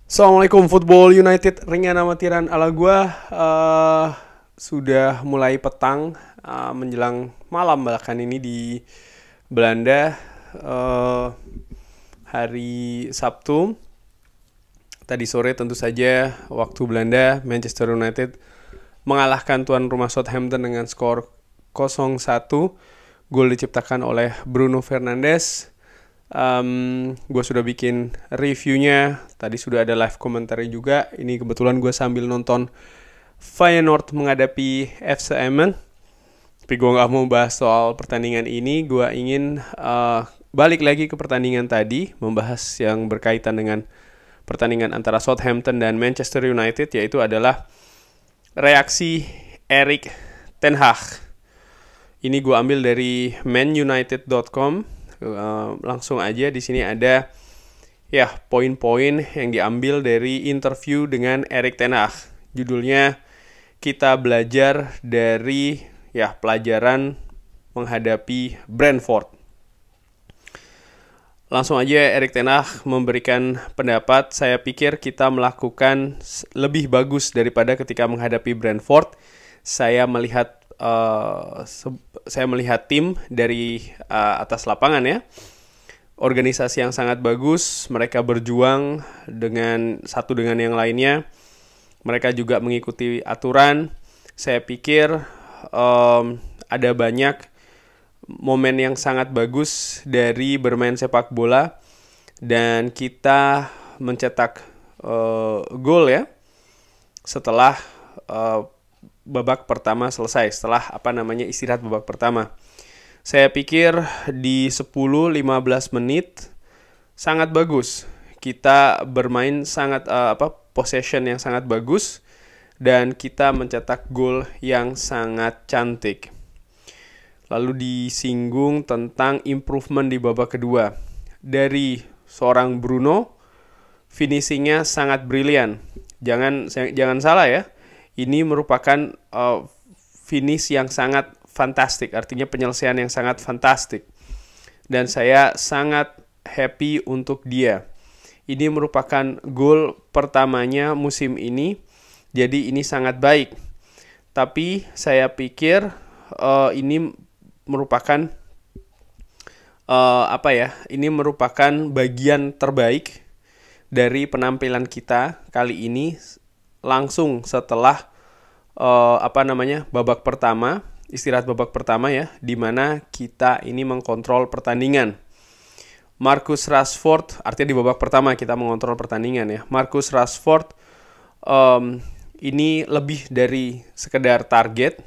Assalamualaikum Football United, ringan amatiran ala gua. Sudah mulai petang, menjelang malam bahkan ini di Belanda. Hari Sabtu tadi sore tentu saja waktu Belanda, Manchester United mengalahkan tuan rumah Southampton dengan skor 0-1. Gol diciptakan oleh Bruno Fernandes. Gue sudah bikin reviewnya, tadi sudah ada live komentari juga. Ini kebetulan gue sambil nonton Feyenoord menghadapi FC Emmen. Tapi gue gak mau bahas soal pertandingan ini. Gue ingin balik lagi ke pertandingan tadi, membahas yang berkaitan dengan pertandingan antara Southampton dan Manchester United, yaitu adalah reaksi Erik ten Hag. Ini gue ambil dari manunited.com. Langsung aja di sini ada ya poin-poin yang diambil dari interview dengan Erik ten Hag. Judulnya kita belajar dari pelajaran menghadapi Brentford. Langsung aja Erik ten Hag memberikan pendapat. Saya pikir kita melakukan lebih bagus daripada ketika menghadapi Brentford. Saya melihat tim dari atas lapangan ya. Organisasi yang sangat bagus, mereka berjuang dengan satu dengan yang lainnya. Mereka juga mengikuti aturan. Saya pikir ada banyak momen yang sangat bagus dari bermain sepak bola, dan kita mencetak gol ya setelah babak pertama selesai, setelah istirahat babak pertama. Saya pikir di 10-15 menit sangat bagus. Kita bermain sangat possession yang sangat bagus, dan kita mencetak gol yang sangat cantik. Lalu disinggung tentang improvement di babak kedua. Dari seorang Bruno, finishingnya sangat brilian. Jangan salah ya. Ini merupakan finish yang sangat fantastik, artinya penyelesaian yang sangat fantastik. Dan saya sangat happy untuk dia. Ini merupakan gol pertamanya musim ini, jadi ini sangat baik. Tapi saya pikir ini merupakan ini merupakan bagian terbaik dari penampilan kita kali ini. Langsung setelah babak pertama, istirahat babak pertama ya, di mana kita ini mengkontrol pertandingan. Marcus Rashford, artinya di babak pertama kita mengontrol pertandingan ya. Marcus Rashford ini lebih dari sekedar target,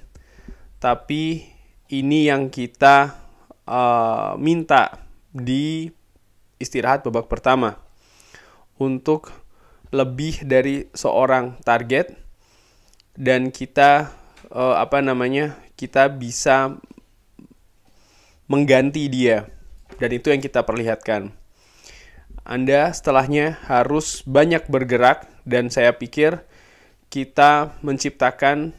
tapi ini yang kita minta di istirahat babak pertama, untuk lebih dari seorang target, dan kita kita bisa mengganti dia, dan itu yang kita perlihatkan. Anda setelahnya harus banyak bergerak, dan saya pikir kita menciptakan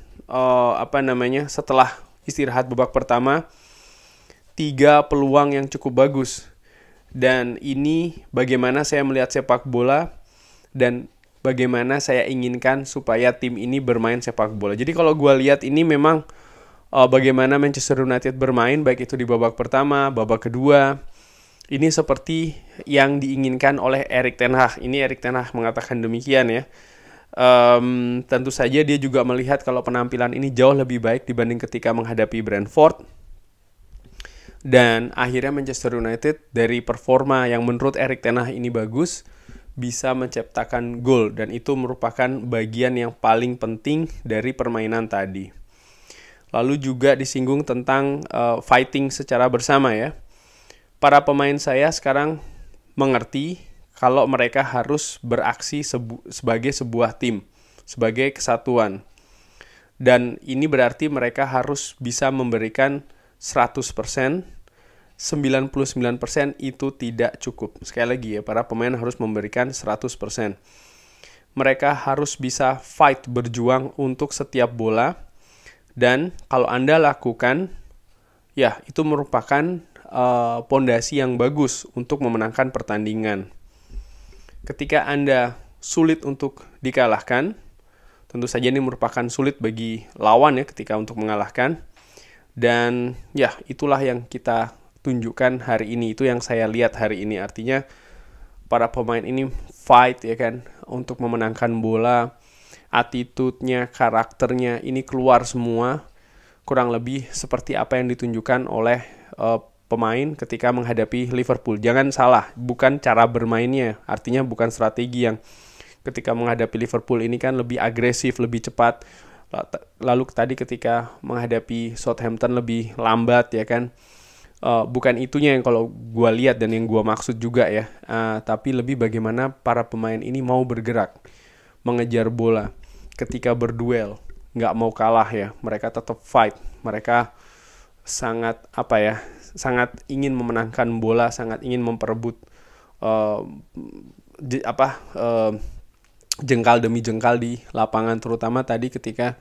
setelah istirahat babak pertama 3 peluang yang cukup bagus. Dan ini bagaimana saya melihat sepak bola, dan bagaimana saya inginkan supaya tim ini bermain sepak bola. Jadi kalau gue lihat ini memang bagaimana Manchester United bermain, baik itu di babak pertama, babak kedua, ini seperti yang diinginkan oleh Erik ten Hag. Ini Erik ten Hag mengatakan demikian ya. Tentu saja dia juga melihat kalau penampilan ini jauh lebih baik dibanding ketika menghadapi Brentford. Dan akhirnya Manchester United dari performa yang menurut Erik ten Hag ini bagus, bisa menciptakan gol, dan itu merupakan bagian yang paling penting dari permainan tadi. Lalu juga disinggung tentang fighting secara bersama ya. Para pemain saya sekarang mengerti kalau mereka harus beraksi sebagai sebuah tim, sebagai kesatuan. Dan ini berarti mereka harus bisa memberikan 100%. 99% itu tidak cukup. Sekali lagi ya, para pemain harus memberikan 100%. Mereka harus bisa fight, berjuang untuk setiap bola. Dan kalau Anda lakukan, ya itu merupakan pondasi yang bagus untuk memenangkan pertandingan. Ketika Anda sulit untuk dikalahkan. Tentu saja ini merupakan sulit bagi lawan ya ketika untuk mengalahkan. Dan ya, itulah yang kita tunjukkan hari ini, itu yang saya lihat hari ini. Artinya para pemain ini fight ya kan untuk memenangkan bola. Attitude-nya, karakternya ini keluar semua. Kurang lebih seperti apa yang ditunjukkan oleh pemain ketika menghadapi Liverpool. Jangan salah, bukan cara bermainnya. Artinya bukan strategi yang ketika menghadapi Liverpool ini kan lebih agresif, lebih cepat. Lalu tadi ketika menghadapi Southampton lebih lambat ya kan. Bukan itunya yang kalau gue lihat dan yang gue maksud juga ya. Tapi lebih bagaimana para pemain ini mau bergerak, mengejar bola. Ketika berduel, nggak mau kalah ya. Mereka tetap fight. Mereka sangat sangat ingin memenangkan bola, sangat ingin memperebut jengkal demi jengkal di lapangan, terutama tadi ketika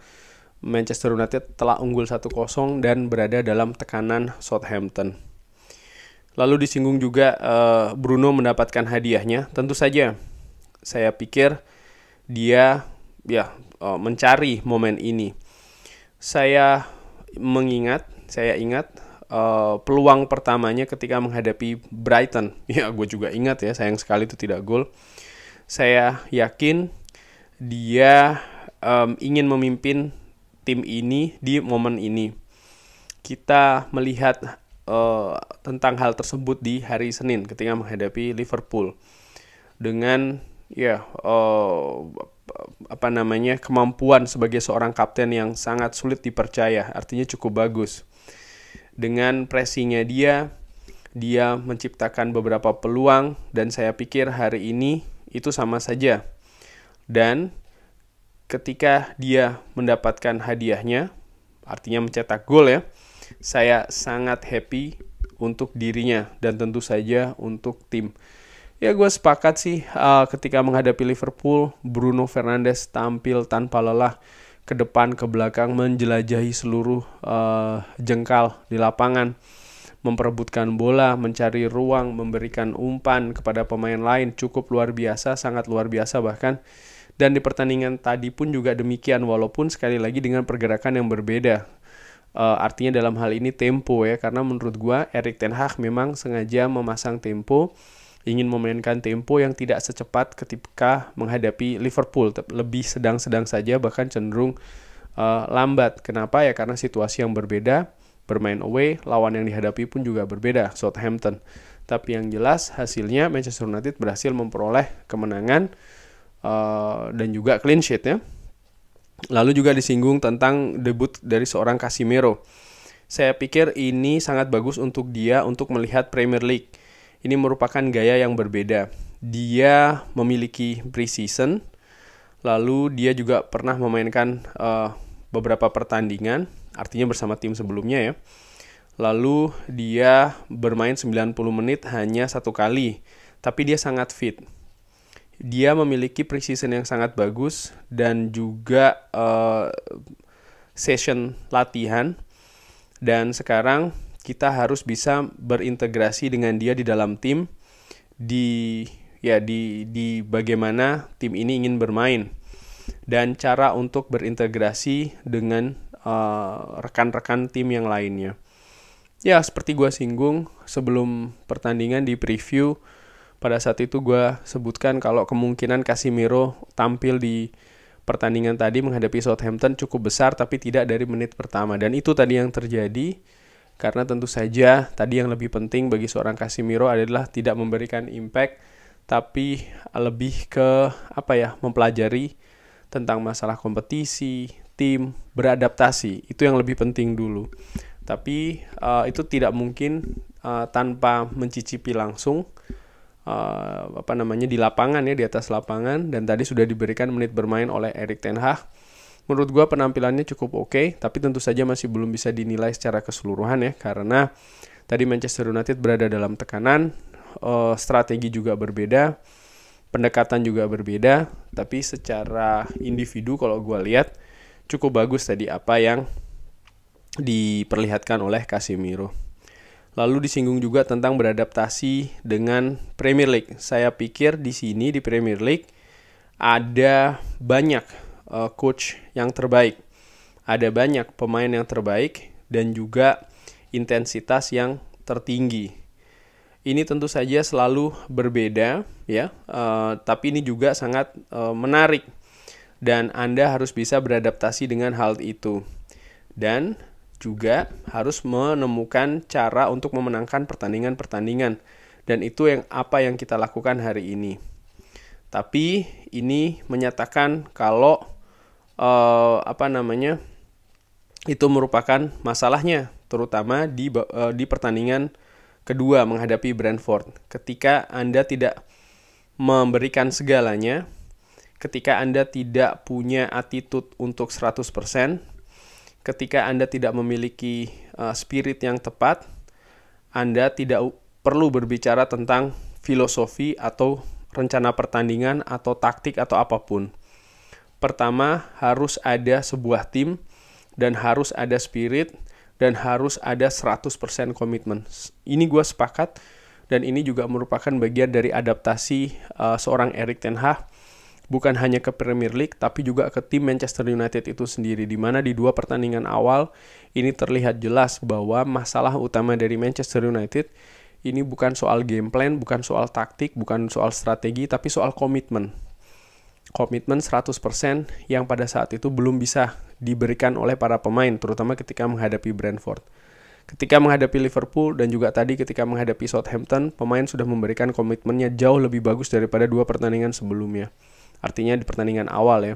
Manchester United telah unggul 1-0 dan berada dalam tekanan Southampton. Lalu disinggung juga Bruno mendapatkan hadiahnya. Tentu saja saya pikir dia mencari momen ini. Saya ingat peluang pertamanya ketika menghadapi Brighton. Ya, gue juga ingat ya, sayang sekali itu tidak gol. Saya yakin dia ingin memimpin tim ini di momen ini. Kita melihat tentang hal tersebut di hari Senin ketika menghadapi Liverpool. Dengan kemampuan sebagai seorang kapten yang sangat sulit dipercaya, artinya cukup bagus. Dengan pressingnya dia menciptakan beberapa peluang, dan saya pikir hari ini itu sama saja. Dan ketika dia mendapatkan hadiahnya, artinya mencetak gol ya, saya sangat happy untuk dirinya dan tentu saja untuk tim. Ya, gue sepakat sih ketika menghadapi Liverpool, Bruno Fernandes tampil tanpa lelah ke depan, ke belakang, menjelajahi seluruh jengkal di lapangan, memperebutkan bola, mencari ruang, memberikan umpan kepada pemain lain, cukup luar biasa, sangat luar biasa bahkan. Dan di pertandingan tadi pun juga demikian, walaupun sekali lagi dengan pergerakan yang berbeda. Artinya dalam hal ini tempo ya, karena menurut gua Erik ten Hag memang sengaja memasang tempo, ingin memainkan tempo yang tidak secepat ketika menghadapi Liverpool, lebih sedang-sedang saja, bahkan cenderung lambat. Kenapa ya? Karena situasi yang berbeda, bermain away, lawan yang dihadapi pun juga berbeda, Southampton. Tapi yang jelas hasilnya Manchester United berhasil memperoleh kemenangan dan juga clean sheet ya. Lalu juga disinggung tentang debut dari seorang Casemiro. Saya pikir ini sangat bagus untuk dia untuk melihat Premier League. Ini merupakan gaya yang berbeda. Dia memiliki pre-season, lalu dia juga pernah memainkan beberapa pertandingan, artinya bersama tim sebelumnya ya. Lalu dia bermain 90 menit hanya 1 kali, tapi dia sangat fit. Dia memiliki pre-season yang sangat bagus dan juga session latihan. Dan sekarang kita harus bisa berintegrasi dengan dia di dalam tim, di bagaimana tim ini ingin bermain dan cara untuk berintegrasi dengan rekan-rekan tim yang lainnya. Ya, seperti gue singgung sebelum pertandingan di preview, pada saat itu gue sebutkan kalau kemungkinan Casemiro tampil di pertandingan tadi menghadapi Southampton cukup besar, tapi tidak dari menit pertama. Dan itu tadi yang terjadi, karena tentu saja tadi yang lebih penting bagi seorang Casemiro adalah tidak memberikan impact, tapi lebih ke mempelajari tentang masalah kompetisi, tim, beradaptasi. Itu yang lebih penting dulu. Tapi itu tidak mungkin tanpa mencicipi langsung di lapangan ya, di atas lapangan. Dan tadi sudah diberikan menit bermain oleh Erik ten Hag. Menurut gue penampilannya cukup oke, tapi tentu saja masih belum bisa dinilai secara keseluruhan ya, karena tadi Manchester United berada dalam tekanan, strategi juga berbeda, pendekatan juga berbeda, tapi secara individu kalau gue lihat cukup bagus tadi apa yang diperlihatkan oleh Casemiro. Lalu disinggung juga tentang beradaptasi dengan Premier League. Saya pikir di sini di Premier League ada banyak coach yang terbaik, ada banyak pemain yang terbaik, dan juga intensitas yang tertinggi. Ini tentu saja selalu berbeda ya, tapi ini juga sangat menarik dan Anda harus bisa beradaptasi dengan hal itu. Dan juga harus menemukan cara untuk memenangkan pertandingan-pertandingan. Dan itu apa yang kita lakukan hari ini. Tapi ini menyatakan kalau itu merupakan masalahnya, terutama di pertandingan kedua menghadapi Brentford. Ketika Anda tidak memberikan segalanya, ketika Anda tidak punya attitude untuk 100%, ketika Anda tidak memiliki spirit yang tepat, Anda tidak perlu berbicara tentang filosofi atau rencana pertandingan atau taktik atau apapun. Pertama, harus ada sebuah tim dan harus ada spirit dan harus ada 100% komitmen. Ini gue sepakat dan ini juga merupakan bagian dari adaptasi seorang Erik ten Hag. Bukan hanya ke Premier League, tapi juga ke tim Manchester United itu sendiri. Di mana di 2 pertandingan awal, ini terlihat jelas bahwa masalah utama dari Manchester United, ini bukan soal game plan, bukan soal taktik, bukan soal strategi, tapi soal komitmen. Komitmen 100% yang pada saat itu belum bisa diberikan oleh para pemain, terutama ketika menghadapi Brentford. Ketika menghadapi Liverpool dan juga tadi ketika menghadapi Southampton, pemain sudah memberikan komitmennya jauh lebih bagus daripada 2 pertandingan sebelumnya. Artinya di pertandingan awal ya.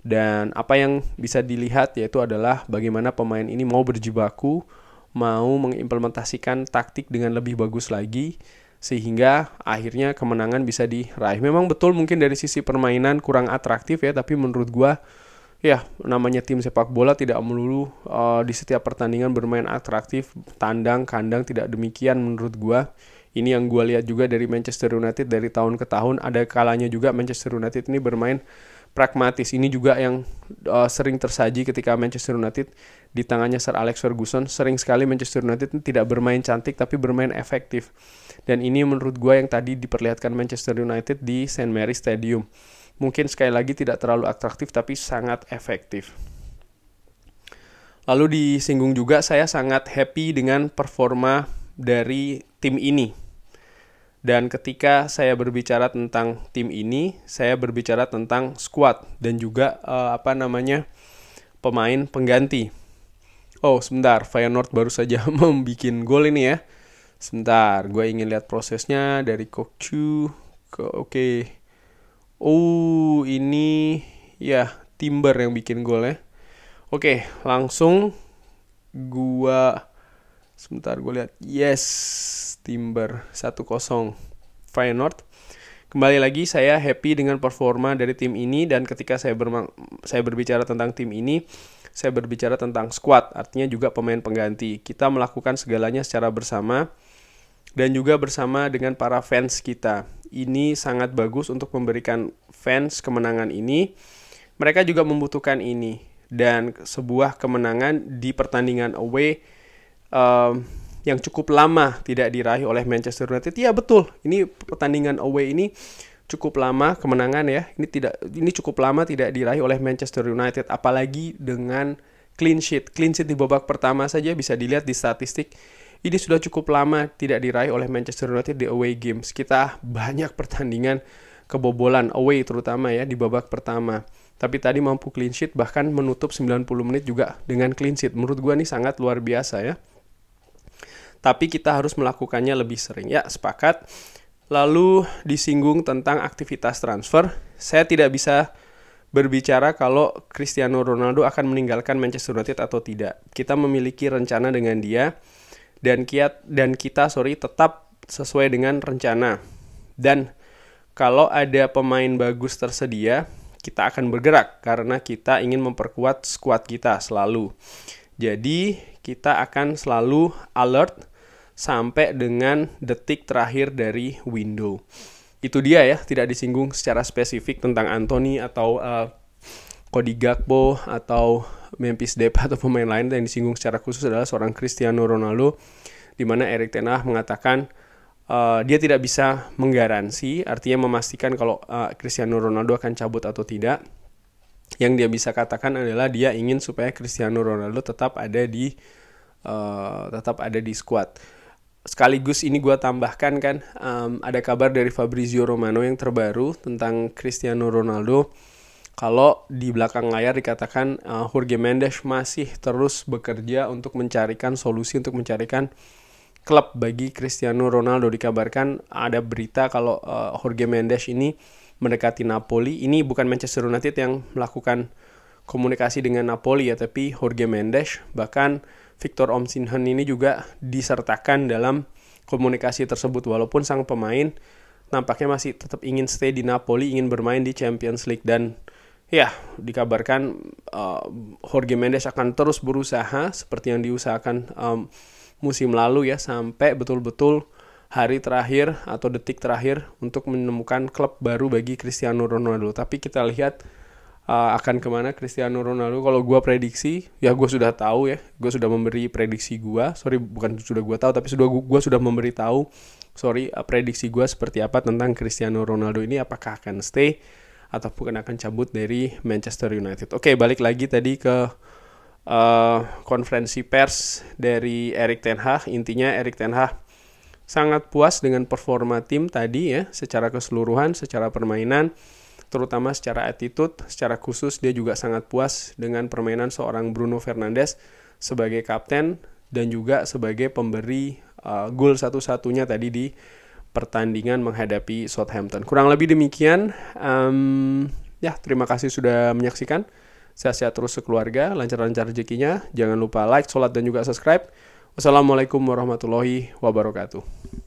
Dan apa yang bisa dilihat yaitu adalah bagaimana pemain ini mau berjibaku, mau mengimplementasikan taktik dengan lebih bagus lagi, sehingga akhirnya kemenangan bisa diraih. Memang betul mungkin dari sisi permainan kurang atraktif ya, tapi menurut gua ya namanya tim sepak bola tidak melulu di setiap pertandingan bermain atraktif, tandang, kandang, tidak demikian menurut gua. Ini yang gue lihat juga dari Manchester United dari tahun ke tahun. Ada kalanya juga Manchester United ini bermain pragmatis. Ini juga yang sering tersaji ketika Manchester United di tangannya Sir Alex Ferguson. Sering sekali Manchester United tidak bermain cantik tapi bermain efektif. Dan ini menurut gue yang tadi diperlihatkan Manchester United di St. Mary's Stadium. Mungkin sekali lagi tidak terlalu atraktif tapi sangat efektif. Lalu disinggung juga, saya sangat happy dengan performa dari tim ini. Dan ketika saya berbicara tentang tim ini, saya berbicara tentang squad dan juga pemain pengganti. Oh, sebentar, Feyenoord baru saja membuat gol ini ya. Sebentar, gue ingin lihat prosesnya dari Kokcu ke oke. Oh, ini ya Timber yang bikin gol ya. Oke, langsung sebentar gue lihat. Yes, Timber 1-0 Feyenoord. Kembali lagi saya happy dengan performa dari tim ini, dan ketika saya berbicara tentang tim ini, saya berbicara tentang squad, artinya juga pemain pengganti. Kita melakukan segalanya secara bersama dan juga bersama dengan para fans kita. Ini sangat bagus untuk memberikan fans kemenangan ini. Mereka juga membutuhkan ini, dan sebuah kemenangan di pertandingan away yang cukup lama tidak diraih oleh Manchester United. Ya betul, ini pertandingan away ini cukup lama kemenangan ya. Ini cukup lama tidak diraih oleh Manchester United, apalagi dengan clean sheet. Clean sheet di babak pertama saja bisa dilihat di statistik. Ini sudah cukup lama tidak diraih oleh Manchester United di away games. Kita banyak pertandingan kebobolan away terutama ya di babak pertama. Tapi tadi mampu clean sheet, bahkan menutup 90 menit juga dengan clean sheet. Menurut gua ini sangat luar biasa ya. Tapi kita harus melakukannya lebih sering. Ya, sepakat. Lalu disinggung tentang aktivitas transfer. Saya tidak bisa berbicara kalau Cristiano Ronaldo akan meninggalkan Manchester United atau tidak. Kita memiliki rencana dengan dia, dan kita tetap sesuai dengan rencana. Dan kalau ada pemain bagus tersedia, kita akan bergerak karena kita ingin memperkuat skuad kita selalu. Jadi kita akan selalu alert sampai dengan detik terakhir dari window. Itu dia ya, tidak disinggung secara spesifik tentang Anthony atau Cody Gakpo atau Memphis Depay atau pemain lain. Yang disinggung secara khusus adalah seorang Cristiano Ronaldo, di mana Erik ten Hag mengatakan dia tidak bisa menggaransi, artinya memastikan kalau Cristiano Ronaldo akan cabut atau tidak. Yang dia bisa katakan adalah dia ingin supaya Cristiano Ronaldo tetap ada di squad. Sekaligus ini gue tambahkan kan, ada kabar dari Fabrizio Romano yang terbaru tentang Cristiano Ronaldo. Kalau di belakang layar dikatakan Jorge Mendes masih terus bekerja untuk mencarikan solusi, untuk mencarikan klub bagi Cristiano Ronaldo. Dikabarkan ada berita kalau Jorge Mendes ini mendekati Napoli. Ini bukan Manchester United yang melakukan komunikasi dengan Napoli ya, tapi Jorge Mendes. Bahkan Victor Osimhen ini juga disertakan dalam komunikasi tersebut, walaupun sang pemain nampaknya masih tetap ingin stay di Napoli, ingin bermain di Champions League. Dan ya, dikabarkan Jorge Mendes akan terus berusaha seperti yang diusahakan musim lalu ya, sampai betul-betul hari terakhir atau detik terakhir untuk menemukan klub baru bagi Cristiano Ronaldo. Tapi kita lihat akan kemana Cristiano Ronaldo. Kalau gue prediksi, ya gue sudah tahu ya, gue sudah memberi prediksi gue. Bukan sudah gue tahu, tapi gue sudah memberi tahu. Prediksi gue seperti apa tentang Cristiano Ronaldo ini, apakah akan stay ataupun akan cabut dari Manchester United. Oke, balik lagi tadi ke konferensi pers dari Erik ten Hag. Intinya Erik ten Hag sangat puas dengan performa tim tadi ya, secara keseluruhan, secara permainan, terutama secara attitude. Secara khusus dia juga sangat puas dengan permainan seorang Bruno Fernandes sebagai kapten dan juga sebagai pemberi gol satu-satunya tadi di pertandingan menghadapi Southampton. Kurang lebih demikian. Ya, terima kasih sudah menyaksikan. Sehat-sehat terus sekeluarga, lancar-lancar rezekinya. Jangan lupa like, sholat, dan juga subscribe. Wassalamualaikum warahmatullahi wabarakatuh.